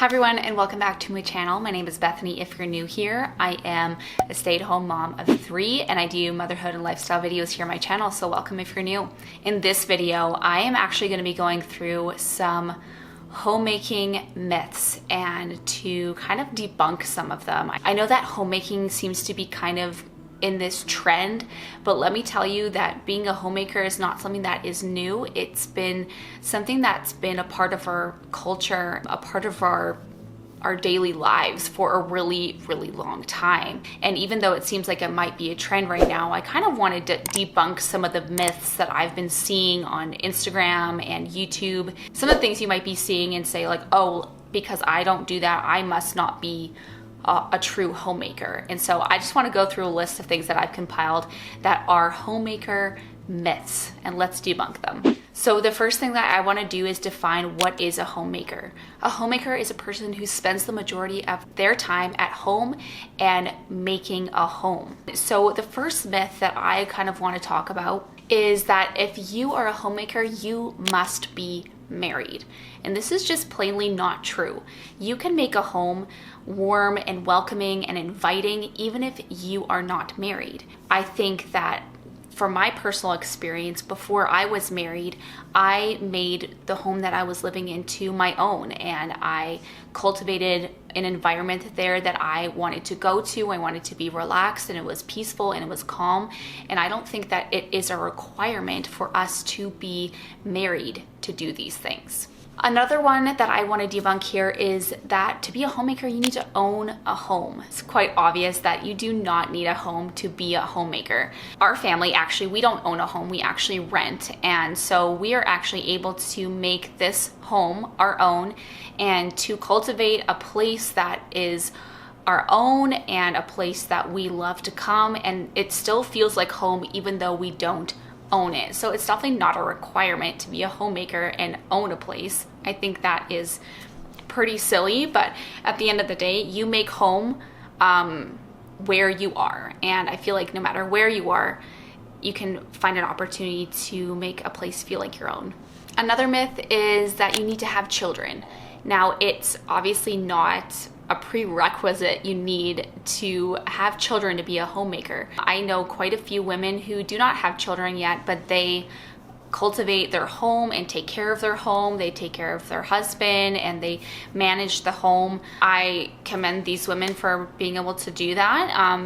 Hi everyone, and welcome back to my channel. My name is Bethany. If you're new here, I am a stay-at-home mom of 3 and I do motherhood and lifestyle videos here on my channel, so welcome if you're new. In this video, I am actually going to be going through some homemaking myths and to kind of debunk some of them. I know that homemaking seems to be kind of in this trend, but let me tell you that being a homemaker is not something that is new. It's been something that's been a part of our culture, a part of our daily lives for a really long time. And even though it seems like it might be a trend right now, I kind of wanted to debunk some of the myths that I've been seeing on Instagram and YouTube. Some of the things you might be seeing and say like, oh, because I don't do that, I must not be a true homemaker. And so I just want to go through a list of things that I've compiled that are homemaker myths, and let's debunk them. So the first thing that I want to do is define what is a homemaker. A homemaker is a person who spends the majority of their time at home and making a home. So the first myth that I kind of want to talk about is that if you are a homemaker, you must be married. And this is just plainly not true. You can make a home warm and welcoming and inviting even if you are not married. I think that from my personal experience, before I was married, I made the home that I was living into my own, and I cultivated an environment there that I wanted to go to. I wanted to be relaxed, and it was peaceful and it was calm. And I don't think that it is a requirement for us to be married to do these things. Another one that I want to debunk here is that to be a homemaker, you need to own a home. It's quite obvious that you do not need a home to be a homemaker. Our family, actually, we don't own a home, we actually rent. And so we are actually able to make this home our own and to cultivate a place that is our own and a place that we love to come. And it still feels like home even though we don't own it. So it's definitely not a requirement to be a homemaker and own a place. I think that is pretty silly, but at the end of the day, you make home where you are. And I feel like no matter where you are, you can find an opportunity to make a place feel like your own. Another myth is that you need to have children. Now, it's obviously not a prerequisite you need to have children to be a homemaker. I know quite a few women who do not have children yet, but they cultivate their home and take care of their home. They take care of their husband and they manage the home. I commend these women for being able to do that.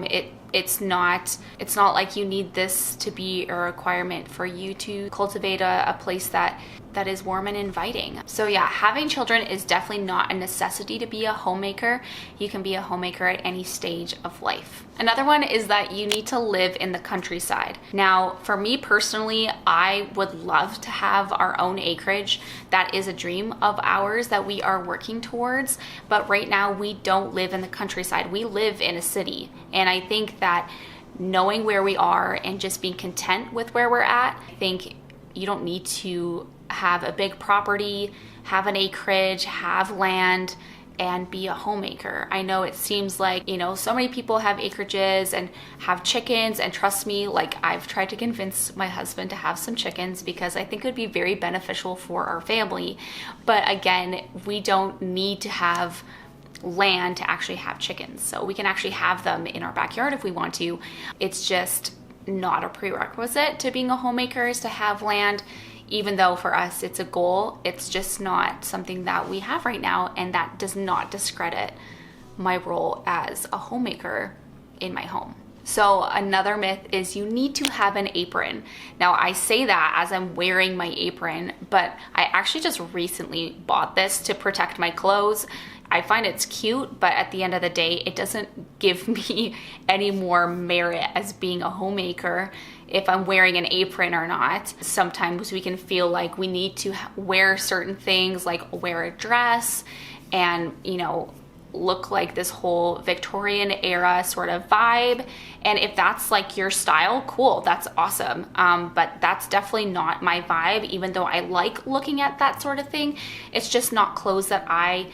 It's not like you need this to be a requirement for you to cultivate a place that is warm and inviting. So yeah, having children is definitely not a necessity to be a homemaker. You can be a homemaker at any stage of life. Another one is that you need to live in the countryside. Now, for me personally, I would love to have our own acreage. That is a dream of ours that we are working towards. But right now, we don't live in the countryside. We live in a city. And I think that knowing where we are and just being content with where we're at, I think you don't need to have a big property, have an acreage, have land, and be a homemaker. I know it seems like, so many people have acreages and have chickens, and trust me, like I've tried to convince my husband to have some chickens because I think it would be very beneficial for our family. But again, we don't need to have land to actually have chickens. So we can actually have them in our backyard if we want to. It's just not a prerequisite to being a homemaker is to have land. Even though for us it's a goal, it's just not something that we have right now, and that does not discredit my role as a homemaker in my home. So another myth is you need to have an apron. Now I say that as I'm wearing my apron, but I actually just recently bought this to protect my clothes. I find it's cute, but at the end of the day, it doesn't give me any more merit as being a homemaker if I'm wearing an apron or not. Sometimes we can feel like we need to wear certain things, like wear a dress and, look like this whole Victorian era sort of vibe. And if that's like your style, cool, that's awesome. But that's definitely not my vibe, even though I like looking at that sort of thing. It's just not clothes that I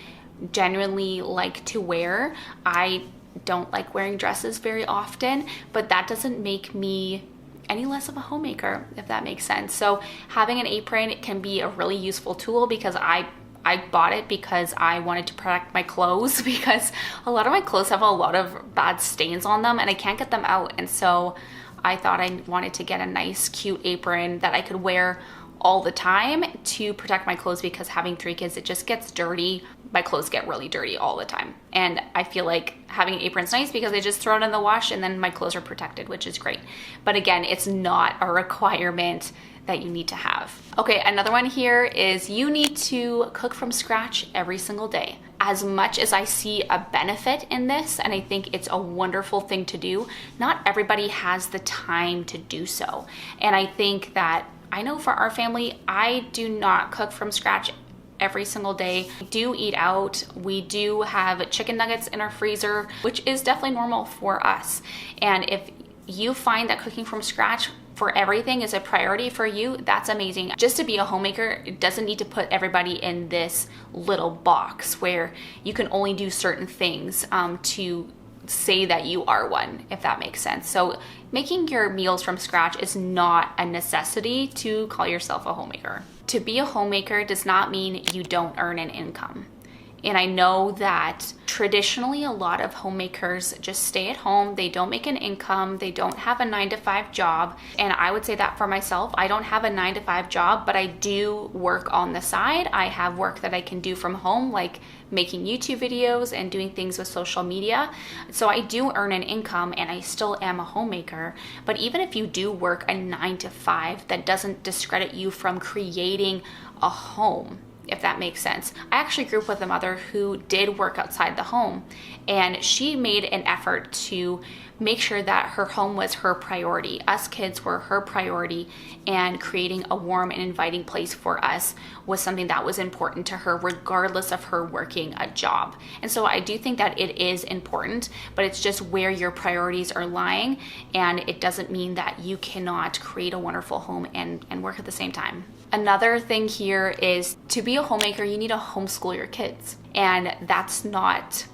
genuinely like to wear. I don't like wearing dresses very often, but that doesn't make me any less of a homemaker, if that makes sense. So having an apron can be a really useful tool because I I bought it because I wanted to protect my clothes because a lot of my clothes have a lot of bad stains on them and I can't get them out. And so I thought I wanted to get a nice cute apron that I could wear all the time to protect my clothes, because having 3 kids, it just gets dirty. My clothes get really dirty all the time. And I feel like having an apron's nice because I just throw it in the wash and then my clothes are protected, which is great. But again, it's not a requirement that you need to have. Okay, another one here is you need to cook from scratch every single day. As much as I see a benefit in this, and I think it's a wonderful thing to do, not everybody has the time to do so. And I think that, I know for our family, I do not cook from scratch every single day. We do eat out. We do have chicken nuggets in our freezer, which is definitely normal for us. And if you find that cooking from scratch for everything is a priority for you, that's amazing. Just to be a homemaker, it doesn't need to put everybody in this little box where you can only do certain things to say that you are one, if that makes sense. So making your meals from scratch is not a necessity to call yourself a homemaker. To be a homemaker does not mean you don't earn an income. And I know that traditionally a lot of homemakers just stay at home. They don't make an income. They don't have a 9-to-5 job. And I would say that for myself, I don't have a 9-to-5 job, but I do work on the side. I have work that I can do from home, like making YouTube videos and doing things with social media. So I do earn an income and I still am a homemaker. But even if you do work a 9-to-5, that doesn't discredit you from creating a home, if that makes sense. I actually grew up with a mother who did work outside the home, and she made an effort to make sure that her home was her priority. Us kids were her priority, and creating a warm and inviting place for us was something that was important to her, regardless of her working a job. And so I do think that it is important, but it's just where your priorities are lying, and it doesn't mean that you cannot create a wonderful home and work at the same time. Another thing here is, to be a homemaker, you need to homeschool your kids. And that's not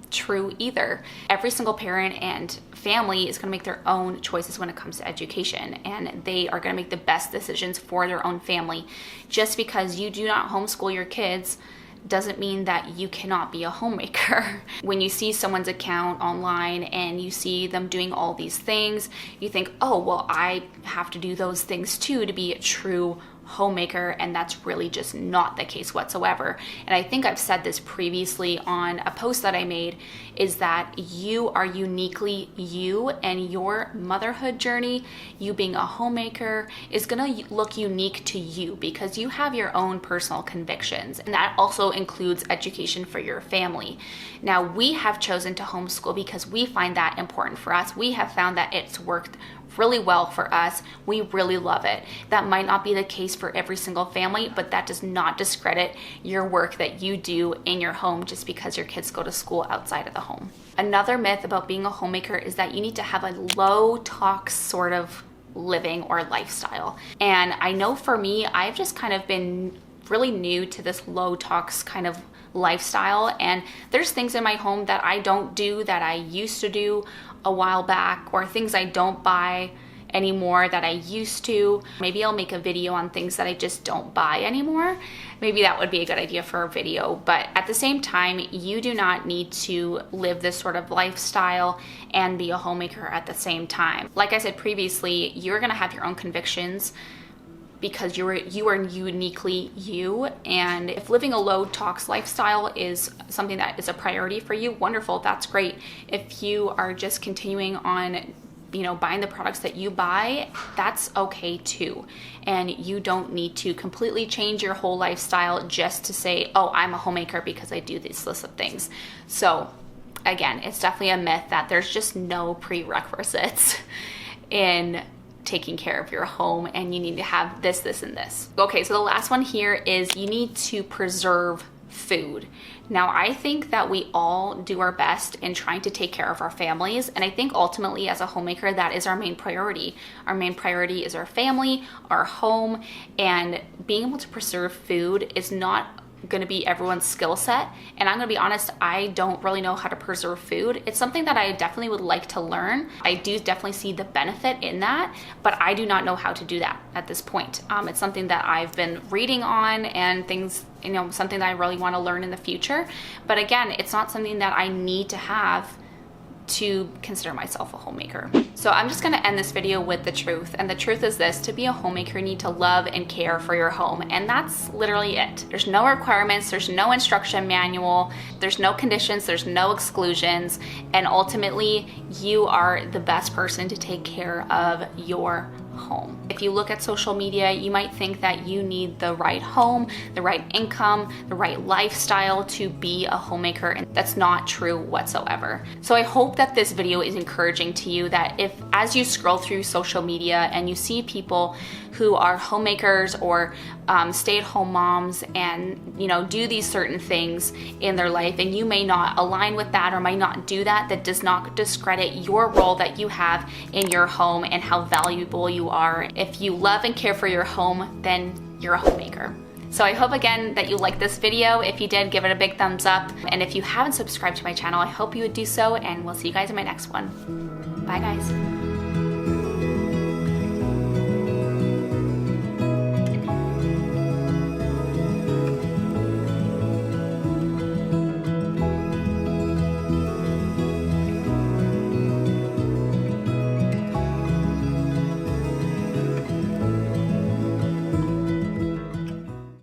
true either. Every single parent and family is going to make their own choices when it comes to education, and they are going to make the best decisions for their own family. Just because you do not homeschool your kids doesn't mean that you cannot be a homemaker. When you see someone's account online and you see them doing all these things, you think, oh, well, I have to do those things too to be a true homemaker, and that's really just not the case whatsoever. And I think I've said this previously on a post that I made, is that you are uniquely you, and your motherhood journey, you being a homemaker, is gonna look unique to you because you have your own personal convictions, and that also includes education for your family. Now, we have chosen to homeschool because we find that important for us. We have found that it's worked really well for us. We really love it. That might not be the case for every single family, but that does not discredit your work that you do in your home just because your kids go to school outside of the home. Another myth about being a homemaker is that you need to have a low-tox sort of living or lifestyle. And I know for me, I've just kind of been really new to this low-tox kind of lifestyle, and there's things in my home that I don't do that I used to do a while back, or things I don't buy anymore that I used to. Maybe I'll make a video on things that I just don't buy anymore. Maybe that would be a good idea for a video, but at the same time, you do not need to live this sort of lifestyle and be a homemaker at the same time. Like I said previously, you're gonna have your own convictions because you are uniquely you, and if living a low-tox lifestyle is something that is a priority for you, wonderful, that's great. If you are just continuing on, buying the products that you buy, that's okay too. And you don't need to completely change your whole lifestyle just to say, oh, I'm a homemaker because I do this list of things. So again, it's definitely a myth that there's just no prerequisites in taking care of your home, and you need to have this, this, and this. Okay, so the last one here is you need to preserve food. Now, I think that we all do our best in trying to take care of our families, and I think ultimately as a homemaker, that is our main priority. Our main priority is our family, our home, and being able to preserve food is not going to be everyone's skill set. And I'm going to be honest, I don't really know how to preserve food. It's something that I definitely would like to learn. I do definitely see the benefit in that, but I do not know how to do that at this point. It's something that I've been reading on and things something that I really want to learn in the future. But again, it's not something that I need to have to consider myself a homemaker. So I'm just gonna end this video with the truth. And the truth is this: to be a homemaker, you need to love and care for your home. And that's literally it. There's no requirements, there's no instruction manual, there's no conditions, there's no exclusions. And ultimately, you are the best person to take care of your home. If you look at social media, you might think that you need the right home, the right income, the right lifestyle to be a homemaker, and that's not true whatsoever. So I hope that this video is encouraging to you, that if as you scroll through social media and you see people who are homemakers or stay-at-home moms and do these certain things in their life, and you may not align with that or might not do that, that does not discredit your role that you have in your home and how valuable you are. If you love and care for your home, then you're a homemaker. So I hope again that you liked this video. If you did, give it a big thumbs up. And if you haven't subscribed to my channel, I hope you would do so, and we'll see you guys in my next one. Bye guys.